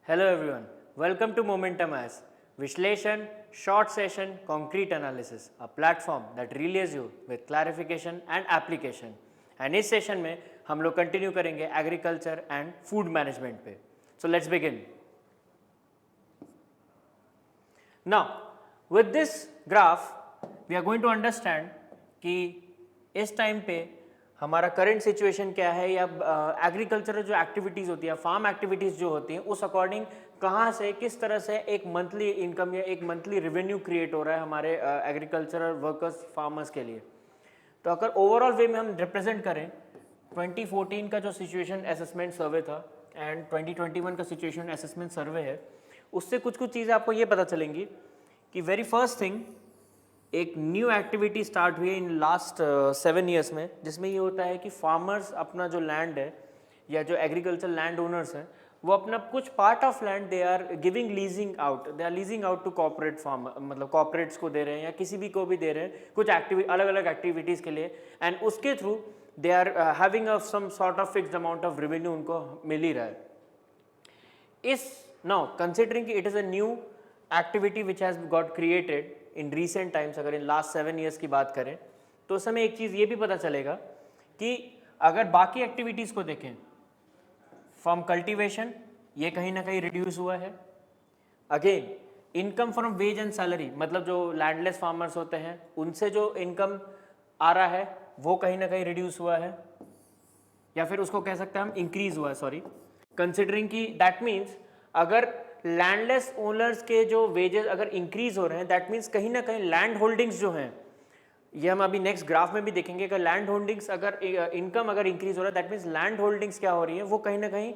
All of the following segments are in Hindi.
Hello everyone, welcome to Momentum As Vishleshan Short Session Concrete Analysis, a platform that relays you with clarification and application. And इस सेशन में हम लोग कंटिन्यू करेंगे एग्रीकल्चर एंड फूड मैनेजमेंट पे. So let's begin. Now, with this graph, we are going to understand कि इस टाइम पे हमारा करंट सिचुएशन क्या है या एग्रीकल्चरल जो एक्टिविटीज़ होती है, फार्म एक्टिविटीज़ जो होती हैं, उस अकॉर्डिंग कहाँ से किस तरह से एक मंथली इनकम या एक मंथली रेवेन्यू क्रिएट हो रहा है हमारे एग्रीकल्चरल वर्कर्स फार्मर्स के लिए. तो अगर ओवरऑल वे में हम रिप्रेजेंट करें 2014 का जो सिचुएशन असेसमेंट सर्वे था एंड 2021 का सिचुएशन असेसमेंट सर्वे है, उससे कुछ कुछ चीज़ें आपको ये पता चलेंगी कि वेरी फर्स्ट थिंग एक न्यू एक्टिविटी स्टार्ट हुई है इन लास्ट 7 ईयर्स में, जिसमें ये होता है कि फार्मर्स अपना जो लैंड है या जो एग्रीकल्चर लैंड ओनर्स हैं वो अपना कुछ part of land they are giving leasing out, they are leasing out to corporate farmer, मतलब कॉर्पोरेट्स को दे रहे हैं या किसी भी को भी दे रहे हैं कुछ अलग अलग एक्टिविटीज़ के लिए, एंड उसके through they are having some sort of fixed amount of revenue उनको मिल ही रहा है. इस नाउ कंसिडरिंग कि it is a new activity which has got created in recent times, अगर इन लास्ट 7 ईयर्स की बात करें तो उस समय एक चीज़ ये भी पता चलेगा कि अगर बाकी एक्टिविटीज़ को देखें, फ्रॉम कल्टीवेशन ये कहीं ना कहीं रिड्यूस हुआ है. Again income from wage and salary, मतलब जो लैंडलेस फार्मर्स होते हैं उनसे जो इनकम आ रहा है वो कहीं ना कहीं रिड्यूस हुआ है, या फिर उसको कह सकते हैं हम इंक्रीज हुआ है. सॉरी, कंसिडरिंग कि दैट मीन्स अगर लैंडलेस ओनर्स के जो वेजेस अगर इंक्रीज हो रहे हैं, दैट मीन्स कहीं ना कहीं लैंड होल्डिंग्स जो हैं, ये हम अभी नेक्स्ट ग्राफ में भी देखेंगे कि लैंड होल्डिंग्स अगर इनकम अगर इंक्रीज हो रहा है, दैट मीन्स लैंड होल्डिंग्स क्या हो रही है, वो कहीं ना कहीं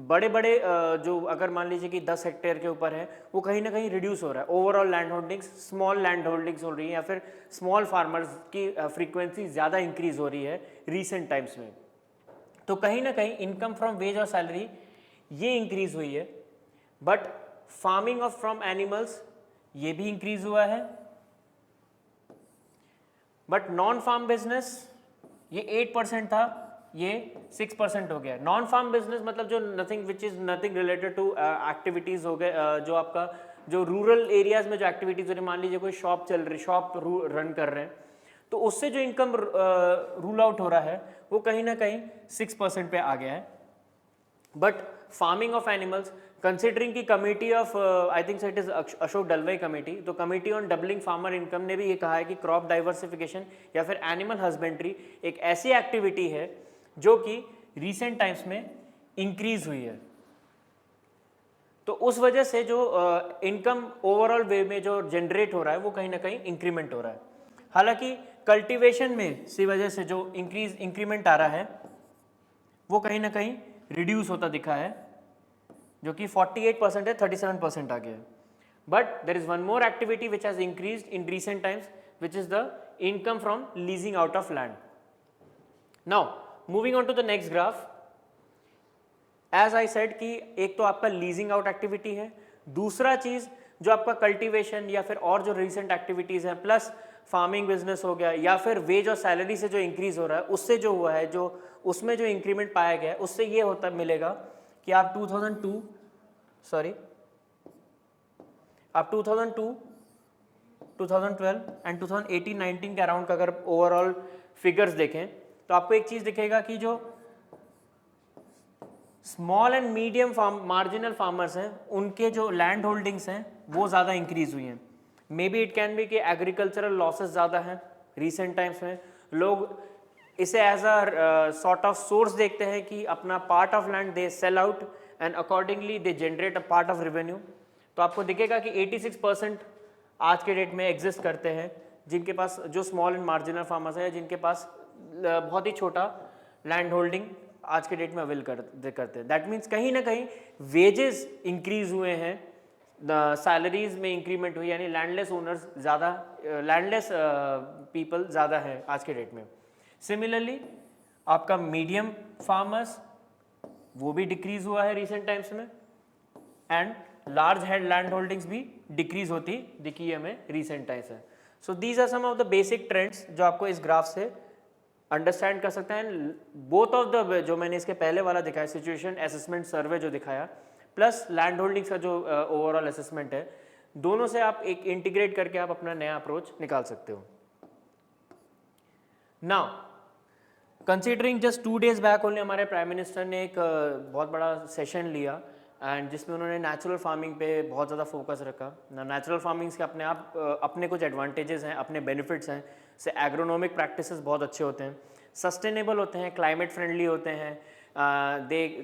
बड़े बड़े जो अगर मान लीजिए कि 10 हेक्टेयर के ऊपर है वो कहीं ना कहीं रिड्यूस हो रहा है. Overall land holdings small land holdings हो रही है या फिर स्मॉल फार्मर्स की फ्रीक्वेंसी ज़्यादा इंक्रीज हो रही है रीसेंट टाइम्स में. तो कहीं ना कहीं इनकम फ्रॉम वेज और सैलरी ये इंक्रीज हुई है, but farming of from animals ये भी इंक्रीज हुआ है, बट नॉन फार्म बिजनेस ये 8% था, ये 6% हो गया. नॉन फार्म बिजनेस मतलब जो nothing which is nothing related to activities हो गए, जो आपका जो रूरल एरियाज में जो एक्टिविटीज हो रही, मान लीजिए कोई शॉप चल रही, शॉप रन कर रहे हैं, तो उससे जो इनकम रूल आउट हो रहा है वो कहीं ना कहीं 6% पे आ गया है. But farming of animals, considering की committee of I think it is Ashok Dalwai committee, तो committee on doubling farmer income ने भी ये कहा है कि क्रॉप डाइवर्सिफिकेशन या फिर एनिमल हस्बेंड्री एक ऐसी एक्टिविटी है जो कि रीसेंट टाइम्स में इंक्रीज हुई है. तो उस वजह से जो इनकम ओवरऑल वे में जो जनरेट हो रहा है वो कहीं ना कहीं इंक्रीमेंट हो रहा है. हालांकि कल्टीवेशन में सी वजह से जो इंक्रीमेंट आ रहा है वो कहीं ना कहीं रिड्यूस होता दिखा है, जो कि 48% है, 37% आ गया है. But there is one more activity which has increased in recent times which is the income from leasing out of land. Now moving on to the next graph, as I said कि एक तो आपका लीजिंग आउट एक्टिविटी है, दूसरा चीज जो आपका कल्टीवेशन या फिर और जो रीसेंट एक्टिविटीज हैं, प्लस फार्मिंग बिजनेस हो गया या फिर वेज और सैलरी से जो इंक्रीज हो रहा है उससे जो हुआ है, जो उसमें जो इंक्रीमेंट पाया गया है उससे ये होता मिलेगा कि आप 2002 2012 एंड 2018-19 के अराउंड का अगर ओवरऑल फिगर्स देखें तो आपको एक चीज दिखेगा कि जो small and medium marginal farmers हैं उनके जो लैंड होल्डिंग्स हैं वो ज़्यादा इंक्रीज हुई हैं. Maybe it can be कि एग्रीकल्चरल लॉसेस ज़्यादा हैं रीसेंट टाइम्स में, लोग इसे as a sort of source देखते हैं कि अपना part of land they sell out and accordingly they generate a part of revenue. तो आपको दिखेगा कि 86% आज के डेट में एग्जिस्ट करते हैं जिनके पास जो स्मॉल एंड मार्जिनल फार्मर्स है, जिनके पास बहुत ही छोटा लैंड होल्डिंग आज के डेट में अवेल करते हैं. दैट मीन्स कहीं ना कहीं वेजेस इंक्रीज हुए हैं, सैलरीज में इंक्रीमेंट हुई, यानी लैंडलेस ओनर्स ज़्यादा, लैंडलेस पीपल ज़्यादा है आज के डेट में. सिमिलरली आपका मीडियम फार्मर्स वो भी डिक्रीज हुआ है रीसेंट टाइम्स में, and large hand land holdings भी डिक्रीज होती दिखी हमें रीसेंट टाइम्स में. So these are some of the basic trends जो आपको इस ग्राफ से अंडरस्टैंड कर सकते हैं. बोथ ऑफ द जो मैंने इसके पहले वाला दिखाया सिचुएशन असेसमेंट सर्वे जो दिखाया, प्लस लैंड होल्डिंग्स का जो ओवरऑल असेसमेंट है, दोनों से आप एक इंटीग्रेट करके आप अपना नया अप्रोच निकाल सकते हो. Now considering just 2 days back only हमारे प्राइम मिनिस्टर ने एक बहुत बड़ा सेशन लिया एंड जिसमें उन्होंने नेचुरल फार्मिंग पे बहुत ज़्यादा फोकस रखा. नेचुरल फार्मिंग के अपने आप अपने कुछ एडवांटेजेस हैं, अपने बेनिफिट्स हैं. से एग्रोनॉमिक प्रैक्टिसेस बहुत अच्छे होते हैं, सस्टेनेबल होते हैं, क्लाइमेट फ्रेंडली होते हैं,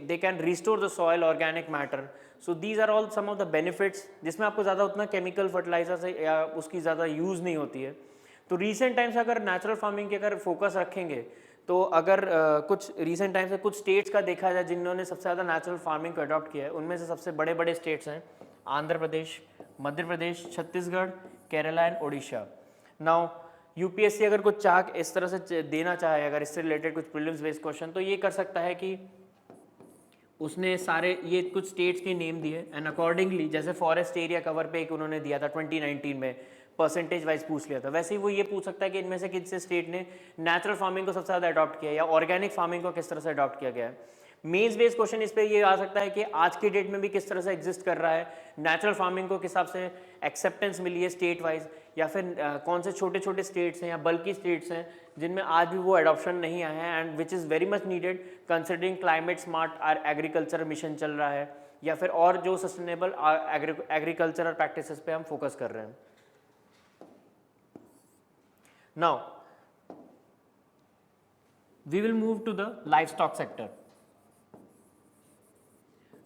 they can restore the soil organic matter. So these are all some of the benefits जिसमें आपको ज़्यादा उतना केमिकल फर्टिलाइजर या उसकी ज़्यादा यूज़ नहीं होती है. तो रीसेंट टाइम्स अगर नेचुरल फार्मिंग के अगर फोकस रखेंगे तो अगर कुछ रीसेंट टाइम से कुछ स्टेट्स का देखा जाए जिन्होंने सबसे ज़्यादा नेचुरल फार्मिंग को अडॉप्ट किया है, उनमें से सबसे बड़े बड़े स्टेट्स हैं Andhra Pradesh, Madhya Pradesh, Chhattisgarh, Kerala and Odisha. Now UPSC अगर कुछ चाक इस तरह से देना चाहे, अगर इससे रिलेटेड कुछ प्रीलिम्स बेस्ड क्वेश्चन, तो ये कर सकता है कि उसने सारे ये कुछ स्टेट्स के नेम दिए एंड अकॉर्डिंगली जैसे फॉरेस्ट एरिया कवर पे एक उन्होंने दिया था 2019 में, परसेंटेज वाइज पूछ लिया था, वैसे ही वो ये पूछ सकता है कि इनमें से किस स्टेट ने नेचुरल फार्मिंग को सबसे ज़्यादा अडॉप्ट किया या ऑर्गेनिक फार्मिंग को किस तरह से अडॉप्ट किया गया है. मेंस बेस्ड क्वेश्चन इस पे ये आ सकता है कि आज की डेट में भी किस तरह से एग्जिस्ट कर रहा है, नेचुरल फार्मिंग को किस हिसाब से एक्सेप्टेंस मिली है स्टेट वाइज, या फिर कौन से छोटे छोटे स्टेट्स हैं या बल्कि स्टेट्स हैं जिनमें आज भी वो अडॉप्शन नहीं आया है and which is very much needed considering climate smart agriculture mission चल रहा है, या फिर और जो सस्टेनेबल एग्रीकल्चरल प्रैक्टिसेस पे हम फोकस कर रहे हैं. Now, we will move to the livestock sector.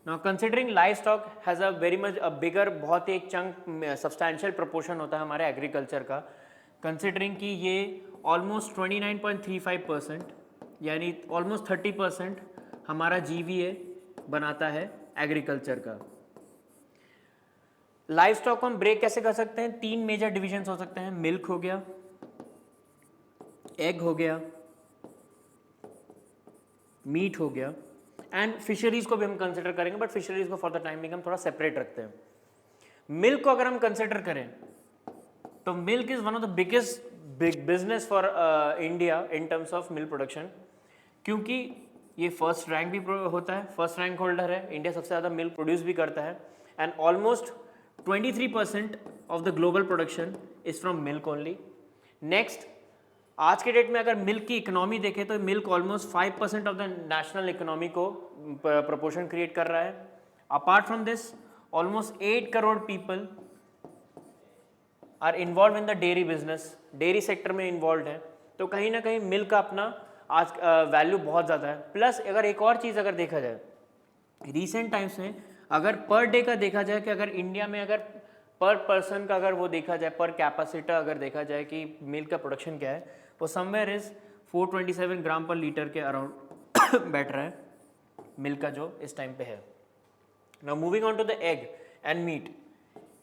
Now, considering livestock has a very much a bigger, बहुत एक चंक substantial proportion होता है हमारे एग्रीकल्चर का, considering कि ये almost 29.35% यानी almost 30% हमारा GVA बनाता है एग्रीकल्चर का. लाइवस्टॉक को हम ब्रेक कैसे कर सकते हैं? 3 मेजर डिविजन्स हो सकते हैं. मिल्क हो गया, एग हो गया, मीट हो गया एंड फिशरीज को भी हम कंसिडर करेंगे, बट फिशरीज को फॉर द टाइम बिंग हम थोड़ा सेपरेट रखते हैं. मिल्क को अगर हम कंसिडर करें तो milk is one of the biggest business for India in terms of milk production, क्योंकि ये फर्स्ट रैंक भी होता है, फर्स्ट रैंक होल्डर है, इंडिया सबसे ज़्यादा मिल्क प्रोड्यूस भी करता है and almost 23% of the global production is from milk only. Next, आज के डेट में अगर मिल्क की इकोनॉमी देखें तो milk almost 5% of the national economy को प्रोपोर्शन क्रिएट कर रहा है. Apart from this almost 8 crore people are involve in the dairy business, dairy sector में इन्वॉल्व है. तो कहीं ना कहीं मिल्क का अपना आज वैल्यू बहुत ज़्यादा है. प्लस अगर एक और चीज़ अगर देखा जाए रिसेंट टाइम्स में, अगर पर डे का देखा जाए कि अगर इंडिया में अगर पर पर्सन का अगर वो देखा जाए, पर कैपेसिटी अगर देखा जाए कि मिल्क का प्रोडक्शन क्या है, वो समवेयर इज 427 ग्राम पर लीटर के अराउंड बैठ रहा है मिल्क का जो इस टाइम पे है. Now moving on to the egg and meat.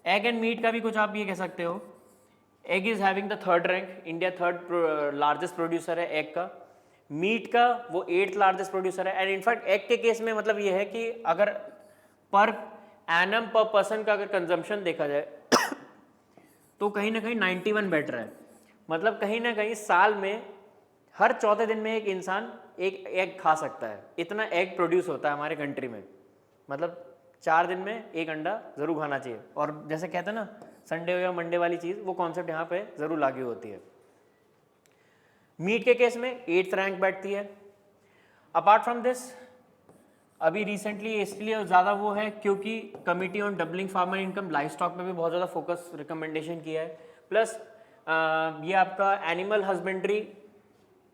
Egg and meat का भी कुछ आप ये कह सकते हो. Egg is having the 3rd rank, India 3rd largest producer है एग का. मीट का वो 8th लार्जेस्ट प्रोड्यूसर है एंड इनफैक्ट एग के केस में मतलब ये है कि अगर पर एनम पर पर्सन का अगर कंजम्पशन देखा जाए तो कहीं ना कहीं 91 बैठ रहा है. मतलब कहीं ना कहीं साल में हर चौथे दिन में एक इंसान एक एग खा सकता है, इतना एग प्रोड्यूस होता है हमारे कंट्री में. मतलब 4 दिन में एक अंडा ज़रूर खाना चाहिए. और जैसे कहते हैं ना संडे हो या मंडे वाली चीज़, वो कॉन्सेप्ट यहाँ पे ज़रूर लागू होती है. मीट के केस में 8th रैंक बैठती है. अपार्ट फ्रॉम दिस अभी रिसेंटली इसलिए ज़्यादा वो है क्योंकि committee on doubling farmer income livestock पे भी बहुत ज़्यादा फोकस रिकमेंडेशन किया है. प्लस ये आपका animal husbandry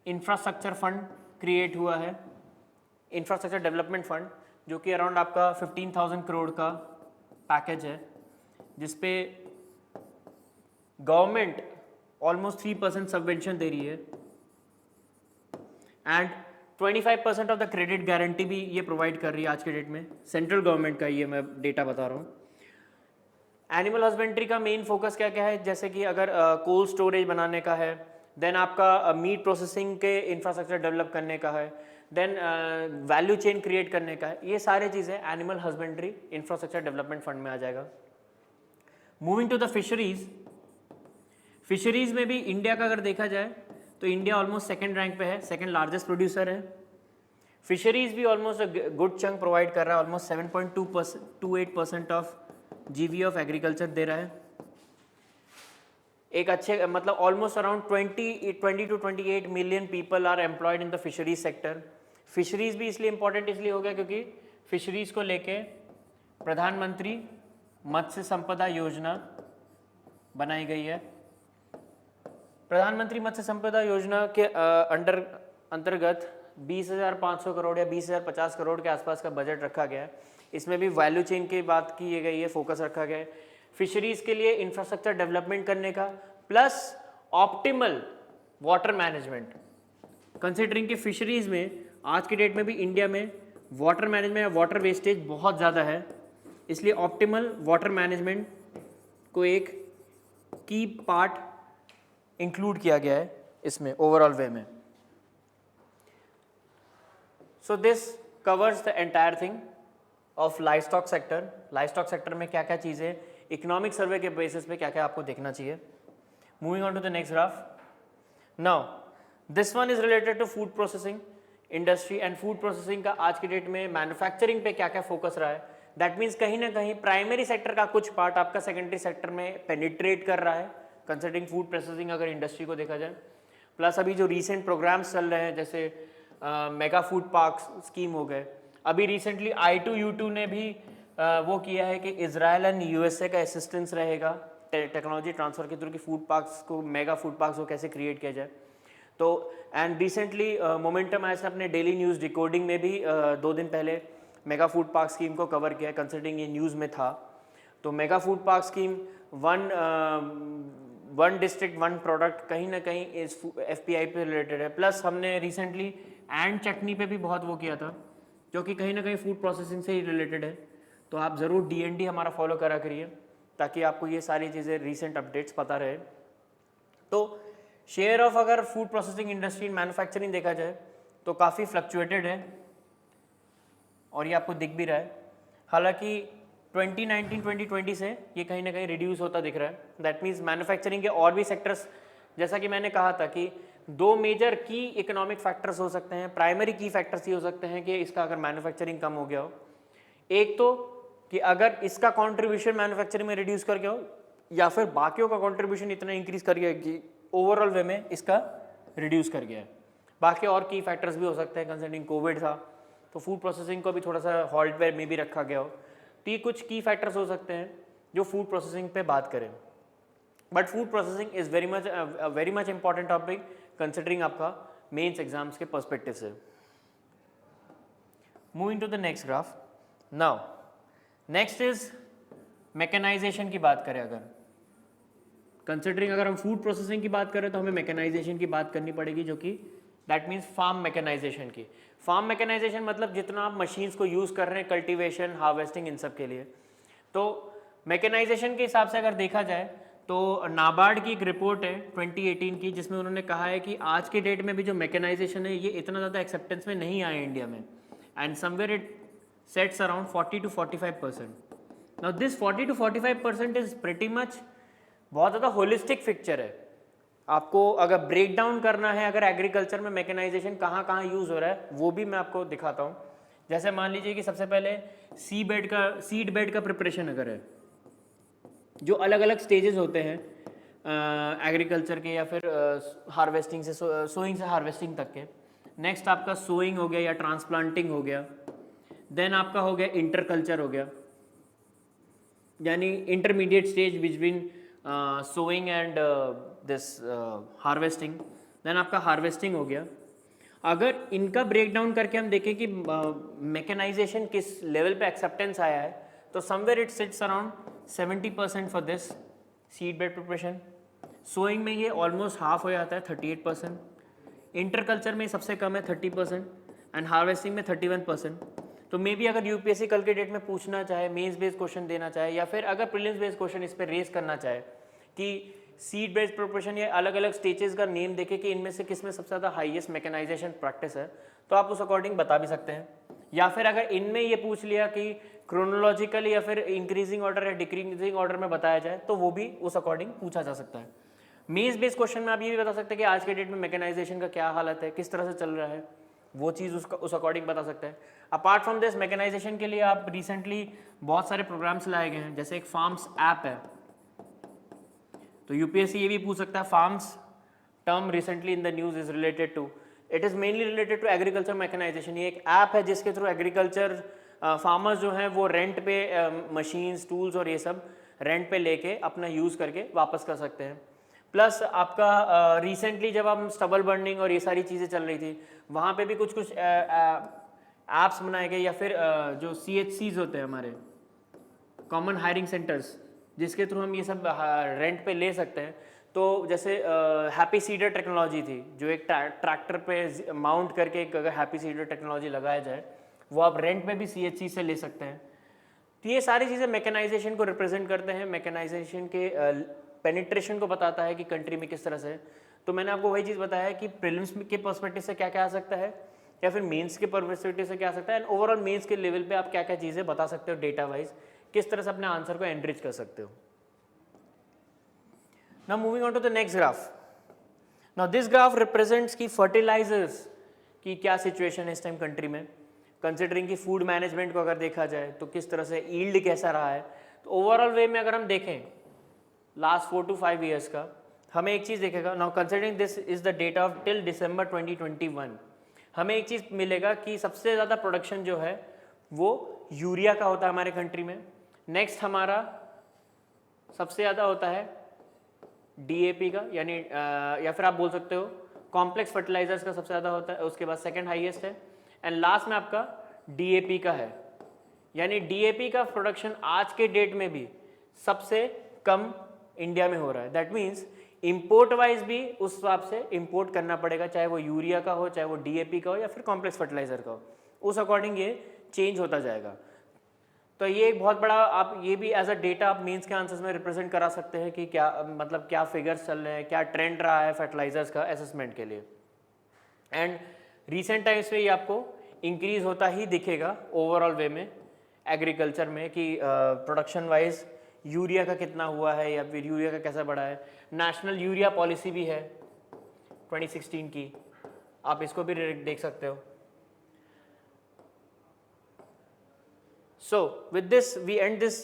infrastructure fund create हुआ है, इंफ्रास्ट्रक्चर डेवलपमेंट फंड, जो कि अराउंड आपका 15,000 करोड़ का पैकेज है, जिसपे गवर्नमेंट ऑलमोस्ट 3% सबवेंशन दे रही है and 25% of the credit guarantee भी ये प्रोवाइड कर रही है आज के डेट में. सेंट्रल गवर्नमेंट का ये मैं डेटा बता रहा हूँ. एनिमल हस्बेंड्री का मेन फोकस क्या क्या है, जैसे कि अगर कोल्ड स्टोरेज बनाने का है, देन आपका मीट प्रोसेसिंग के इंफ्रास्ट्रक्चर डेवलप करने का है, देन वैल्यू चेन क्रिएट करने का है. ये सारे चीज़ें animal husbandry infrastructure development fund में आ जाएगा. Moving to the fisheries. Fisheries में भी इंडिया का अगर देखा जाए तो इंडिया ऑलमोस्ट 2nd रैंक पे है, 2nd लार्जेस्ट प्रोड्यूसर है. फिशरीज भी ऑलमोस्ट गुड चंक प्रोवाइड कर रहा है, almost 7.28% of GV of agriculture दे रहा है। एक अच्छे मतलब almost around 20 to 28 million people are employed in the fisheries sector. Fisheries भी इसलिए इंपॉर्टेंट इसलिए हो गया क्योंकि फिशरीज को लेके प्रधानमंत्री मत्स्य संपदा योजना बनाई गई है। प्रधानमंत्री मत्स्य संपदा योजना के अंतर्गत 20,500 करोड़ या 20,050 करोड़ के आसपास का बजट रखा गया है। इसमें भी वैल्यू चेन की बात की गई है, फोकस रखा गया है फिशरीज के लिए इंफ्रास्ट्रक्चर डेवलपमेंट करने का, plus optimal water management. Considering कि फिशरीज में आज की डेट में भी इंडिया में वाटर मैनेजमेंट या वाटर वेस्टेज बहुत ज़्यादा है, इसलिए ऑप्टिमल वाटर मैनेजमेंट को एक की पार्ट इंक्लूड किया गया है इसमें ओवरऑल वे में। So this covers the entire thing of livestock sector. Livestock sector में क्या क्या चीज़ें इकोनॉमिक सर्वे के बेसिस पे क्या क्या आपको देखना चाहिए। Moving on to the next graph. Now this one is related to food processing industry and food processing का आज की डेट में मैन्युफैक्चरिंग पे क्या क्या फोकस रहा है। दैट मीन्स कहीं ना कहीं प्राइमरी सेक्टर का कुछ पार्ट आपका सेकेंडरी सेक्टर में पेनिट्रेट कर रहा है कंसिडरिंग फूड प्रोसेसिंग अगर इंडस्ट्री को देखा जाए। प्लस अभी जो रीसेंट प्रोग्राम्स चल रहे हैं जैसे मेगा फूड पार्क स्कीम हो गए, अभी रिसेंटली I2U2 ने भी वो किया है कि इजराइल एंड USA का असिस्टेंस रहेगा टेक्नोलॉजी ट्रांसफर के थ्रू कि फूड पार्क्स को मेगा फूड पार्क्स को कैसे क्रिएट किया जाए। तो एंड रिसेंटली मोमेंटम आया अपने डेली न्यूज़ डिकोडिंग में भी 2 दिन पहले मेगा फूड पार्क स्कीम को कवर किया कंसिडरिंग ये न्यूज़ में था। तो mega food park scheme one district one product कहीं ना कहीं इस FPI पे रिलेटेड है। प्लस हमने रिसेंटली एंड चटनी पे भी बहुत वो किया था जो कि कहीं ना कहीं फूड प्रोसेसिंग से ही रिलेटेड है। तो आप ज़रूर DND हमारा फॉलो करा करिए ताकि आपको ये सारी चीज़ें रीसेंट अपडेट्स पता रहे। तो शेयर ऑफ अगर food processing industry in manufacturing देखा जाए तो काफ़ी फ्लक्चुएटेड है और ये आपको दिख भी रहा है। हालांकि 2019-2020 से ये कहीं ना कहीं रिड्यूस होता दिख रहा है। दैट मीन्स मैन्युफैक्चरिंग के और भी सेक्टर्स, जैसा कि मैंने कहा था कि 2 मेजर की इकोनॉमिक फैक्टर्स हो सकते हैं, प्राइमरी की फैक्टर्स ये हो सकते हैं कि इसका अगर मैन्युफैक्चरिंग कम हो गया हो। एक तो कि अगर इसका कंट्रीब्यूशन मैन्युफैक्चरिंग में रिड्यूस कर गया हो, या फिर बाकियों का कंट्रीब्यूशन इतना इंक्रीज कर गया कि ओवरऑल वे में इसका रिड्यूस कर गया है। बाकी और की फैक्टर्स भी हो सकते हैं कंसिडरिंग कोविड था तो फूड प्रोसेसिंग को भी थोड़ा सा हॉल्ट पे में भी रखा गया हो। तो ये कुछ की फैक्टर्स हो सकते हैं जो फूड प्रोसेसिंग पे बात करें। But food processing is very much important topic considering आपका मेंस एग्जाम्स के पर्सपेक्टिव से। Moving to the next graph. Now next is mechanization की बात करें अगर कंसिडरिंग अगर हम फूड प्रोसेसिंग की बात करें तो हमें मैकेनाइजेशन की बात करनी पड़ेगी जो कि दैट मीन्स फार्म मैकेनाइजेशन की। फार्म मैकेनाइजेशन मतलब जितना आप मशीन्स को यूज़ कर रहे हैं कल्टीवेशन हार्वेस्टिंग इन सब के लिए। तो मैकेनाइजेशन के हिसाब से अगर देखा जाए तो नाबार्ड की एक रिपोर्ट है 2018 की जिसमें उन्होंने कहा है कि आज के डेट में भी जो मैकेनाइजेशन है ये इतना ज़्यादा एक्सेप्टेंस में नहीं आया इंडिया में and somewhere it sets around 40 to 45%। Now this 40 to 45% is pretty much बहुत ज़्यादा होलिस्टिक पिक्चर है। आपको अगर ब्रेक डाउन करना है अगर एग्रीकल्चर में मैकेनाइजेशन कहाँ कहाँ यूज़ हो रहा है वो भी मैं आपको दिखाता हूँ। जैसे मान लीजिए कि सबसे पहले सीड बेड का प्रिपरेशन अगर है, जो अलग अलग स्टेजेस होते हैं एग्रीकल्चर के या फिर हार्वेस्टिंग से सोइंग से हार्वेस्टिंग तक के। नेक्स्ट आपका सोइंग हो गया या ट्रांसप्लांटिंग हो गया। देन आपका हो गया इंटरकल्चर हो गया, यानी intermediate stage between sowing and this harvesting. Then आपका हार्वेस्टिंग हो गया। अगर इनका ब्रेक डाउन करके हम देखें कि मैकेनाइजेशन किस लेवल पे एक्सेप्टेंस आया है तो somewhere it sits around 70% for this seed bed preparation. Sowing में ये ऑलमोस्ट हाफ हो जाता है 38%। इंटरकल्चर में सबसे कम है 30% एंड हार्वेस्टिंग में 31%। तो मे बी अगर यूपीएससी कल के डेट में पूछना चाहे, मेंस बेस्ड क्वेश्चन देना चाहे या फिर अगर प्रीलिम्स बेस्ड क्वेश्चन इस पर रेस करना चाहे कि सीड बेस्ड प्रिपरेशन या अलग अलग स्टेजेस का नेम देखे कि इनमें से किस में सबसे ज़्यादा हाईएस्ट मैकेनाइजेशन प्रैक्टिस है तो आप उस अकॉर्डिंग बता भी सकते हैं। या फिर अगर इनमें ये पूछ लिया कि क्रोनोलॉजिकली या फिर इंक्रीजिंग ऑर्डर या डिक्रीजिंग ऑर्डर में बताया जाए तो वो भी उस अकॉर्डिंग पूछा जा सकता है। मेंस बेस्ड क्वेश्चन में आप ये भी बता सकते हैं कि आज के डेट में मैकेनाइजेशन का क्या हालत है, किस तरह से चल रहा है। वो चीज़ उसका उस अकॉर्डिंग बता सकते हैं। अपार्ट फ्रॉम दिस मैकेनाइजेशन के लिए आप रिसेंटली बहुत सारे प्रोग्राम्स लाए गए हैं, जैसे एक फार्म्स ऐप है, तो यूपीएससी ये भी पूछ सकता है farms term recently in the news is related to, it is mainly related to agriculture mechanization. ये एक ऐप है जिसके थ्रू एग्रीकल्चर फार्मर्स जो हैं वो रेंट पे मशीन्स टूल्स और ये सब रेंट पे लेके अपना यूज़ करके वापस कर सकते हैं। प्लस आपका रिसेंटली जब हम स्टबल बर्निंग और ये सारी चीज़ें चल रही थी, वहाँ पे भी कुछ कुछ ऐप्स बनाए गए, या फिर जो CHCs होते हैं हमारे कॉमन हायरिंग सेंटर्स, जिसके थ्रू हम ये सब रेंट पे ले सकते हैं। तो जैसे हैप्पी सीडर टेक्नोलॉजी थी, जो एक ट्रैक्टर पे माउंट करके एक अगर हैप्पी सीडर टेक्नोलॉजी लगाया जाए, वो आप रेंट में भी CHC से ले सकते हैं। तो ये सारी चीज़ें मैकेनाइजेशन को रिप्रेजेंट करते हैं, मैकेनाइजेशन के पेनिट्रेशन को बताता है कि कंट्री में किस तरह से। तो मैंने आपको वही चीज़ बताया कि प्रीलिम्स के पर्सपेक्टिव से क्या क्या आ सकता है, या फिर मेंस के पर्सपेक्टिव से क्या आ सकता है, एंड ओवरऑल मेंस के लेवल पे आप क्या क्या चीज़ें बता सकते हो डेटा वाइज, किस तरह से अपने आंसर को एनरिच कर सकते हो। Now moving on to the next graph. Now this graph represents की फर्टिलाइजर्स की क्या सिचुएशन है इस टाइम कंट्री में, कंसिडरिंग की फूड मैनेजमेंट को अगर देखा जाए तो किस तरह से ईल्ड कैसा रहा है। तो ओवरऑल वे में अगर हम देखें लास्ट 4 to 5 ईयर्स का, हमें एक चीज़ देखेगा। Now considering this is the data of till दिसंबर 2021, हमें एक चीज़ मिलेगा कि सबसे ज़्यादा प्रोडक्शन जो है वो यूरिया का होता है हमारे कंट्री में। नेक्स्ट हमारा सबसे ज़्यादा होता है DAP का, यानी या फिर आप बोल सकते हो कॉम्प्लेक्स फर्टिलाइजर्स का सबसे ज़्यादा होता है, उसके बाद सेकंड हाईएस्ट है, एंड लास्ट में आपका DAP का है। यानी DAP का प्रोडक्शन आज के डेट में भी सबसे कम इंडिया में हो रहा है। दैट मीन्स इंपोर्ट वाइज भी उस हिसाब से इंपोर्ट करना पड़ेगा, चाहे वो यूरिया का हो, चाहे वो DAP का हो, या फिर कॉम्प्लेक्स फर्टिलाइजर का हो, उस अकॉर्डिंग ये चेंज होता जाएगा। तो ये एक बहुत बड़ा, आप ये भी एज अ डेटा आप मेंस के आंसर्स में रिप्रेजेंट करा सकते हैं कि क्या मतलब क्या फिगर्स चल रहे हैं, क्या ट्रेंड रहा है फर्टिलाइजर्स का असेसमेंट के लिए। एंड रीसेंट टाइम्स में ये आपको इंक्रीज होता ही दिखेगा ओवरऑल वे में एग्रीकल्चर में, कि प्रोडक्शन वाइज यूरिया का कितना हुआ है या फिर यूरिया का कैसा बढ़ा है। नेशनल यूरिया पॉलिसी भी है 2016 की, आप इसको भी देख सकते हो। So with this we end this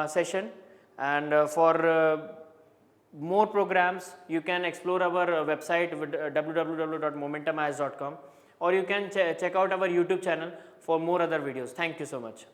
session, and for more programs you can explore our website with www.momentumice.com, or you can check out our YouTube channel for more other videos. Thank you so much.